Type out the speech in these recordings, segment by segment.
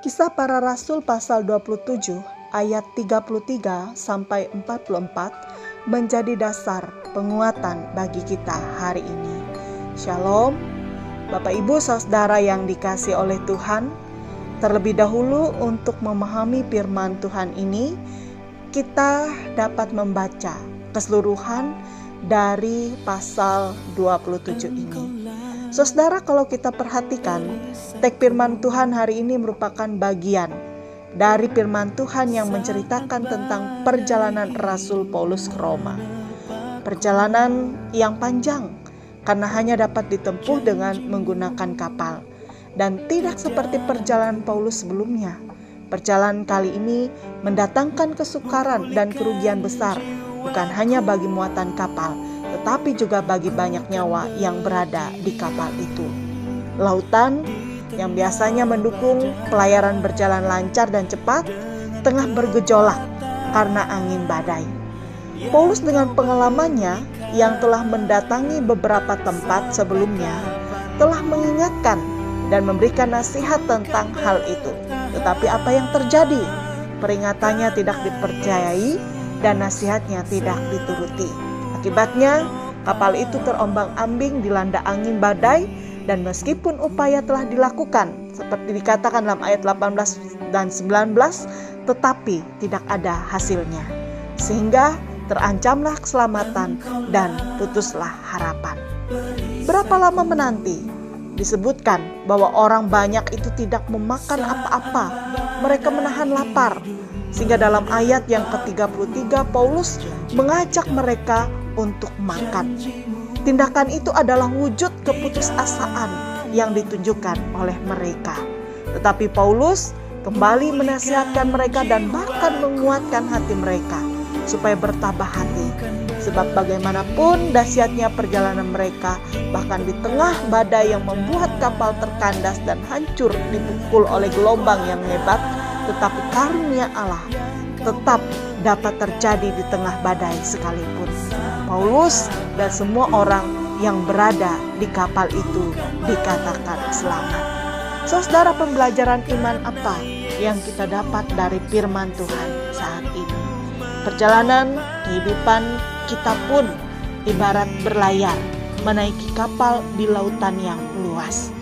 Kisah Para Rasul pasal 27 ayat 33 sampai 44 menjadi dasar penguatan bagi kita hari ini. Shalom, Bapak Ibu Saudara yang dikasihi oleh Tuhan. Terlebih dahulu untuk memahami firman Tuhan ini, kita dapat membaca keseluruhan dari pasal 27 ini. Saudara, kalau kita perhatikan, teks firman Tuhan hari ini merupakan bagian dari firman Tuhan yang menceritakan tentang perjalanan Rasul Paulus ke Roma. Perjalanan yang panjang karena hanya dapat ditempuh dengan menggunakan kapal. Dan tidak seperti perjalanan Paulus sebelumnya. Perjalanan kali ini mendatangkan kesukaran dan kerugian besar, bukan hanya bagi muatan kapal, tetapi juga bagi banyak nyawa yang berada di kapal itu. Lautan yang biasanya mendukung pelayaran berjalan lancar dan cepat, tengah bergejolak karena angin badai. Paulus dengan pengalamannya yang telah mendatangi beberapa tempat sebelumnya, telah mengingatkan dan memberikan nasihat tentang hal itu. Tetapi apa yang terjadi? Peringatannya tidak dipercayai dan nasihatnya tidak dituruti. Akibatnya, kapal itu terombang-ambing dilanda angin badai, dan meskipun upaya telah dilakukan, seperti dikatakan dalam ayat 18 dan 19, tetapi tidak ada hasilnya. Sehingga terancamlah keselamatan dan putuslah harapan. Berapa lama menanti? Disebutkan bahwa orang banyak itu tidak memakan apa-apa. Mereka menahan lapar. Sehingga dalam ayat yang ke-33 Paulus mengajak mereka untuk makan. Tindakan itu adalah wujud keputusasaan yang ditunjukkan oleh mereka. Tetapi Paulus kembali menasihatkan mereka dan bahkan menguatkan hati mereka supaya bertabah hati. Sebab bagaimanapun dahsyatnya perjalanan mereka, bahkan di tengah badai yang membuat kapal terkandas dan hancur dipukul oleh gelombang yang hebat, tetapi karunia Allah tetap dapat terjadi di tengah badai sekalipun. Paulus dan semua orang yang berada di kapal itu dikatakan selamat. Saudara, pembelajaran iman apa yang kita dapat dari firman Tuhan saat ini? Perjalanan kehidupan kita pun ibarat berlayar menaiki kapal di lautan yang luas.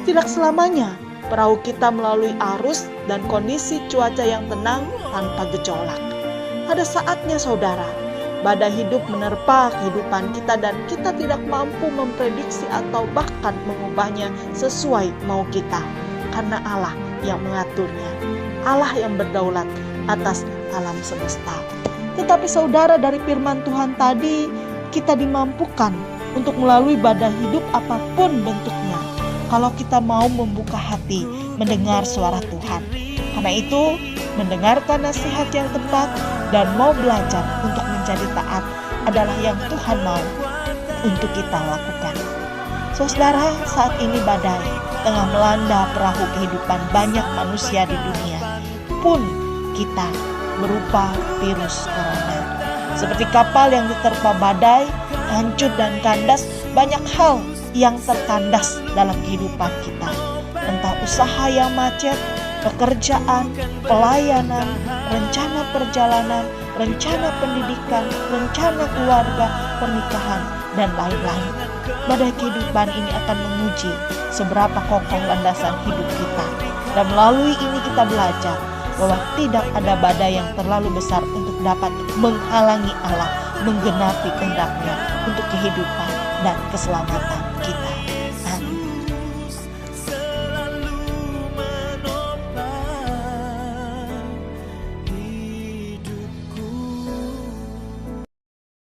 Tidak selamanya perahu kita melalui arus dan kondisi cuaca yang tenang tanpa gejolak. Ada saatnya saudara, badai hidup menerpa kehidupan kita dan kita tidak mampu memprediksi atau bahkan mengubahnya sesuai mau kita. Karena Allah yang mengaturnya, Allah yang berdaulat atas alam semesta. Tetapi saudara, dari firman Tuhan tadi kita dimampukan untuk melalui badai hidup apapun bentuknya, kalau kita mau membuka hati mendengar suara Tuhan. Karena itu, mendengarkan nasihat yang tepat dan mau belajar untuk menjadi taat adalah yang Tuhan mau untuk kita lakukan. Saudara, saat ini badai tengah melanda perahu kehidupan banyak manusia di dunia, pun kita berupa virus corona. Seperti kapal yang diterpa badai, hancur dan kandas, banyak hal yang terkandas dalam kehidupan kita. Entah usaha yang macet, pekerjaan, pelayanan, rencana perjalanan, rencana pendidikan, rencana keluarga, pernikahan, dan lain-lain. Badai kehidupan ini akan menguji seberapa kokoh landasan hidup kita. Dan melalui ini kita belajar bahwa tidak ada badai yang terlalu besar untuk dapat menghalangi Allah menggenapi kehendak-Nya untuk kehidupan dan keselamatan kita. Amin.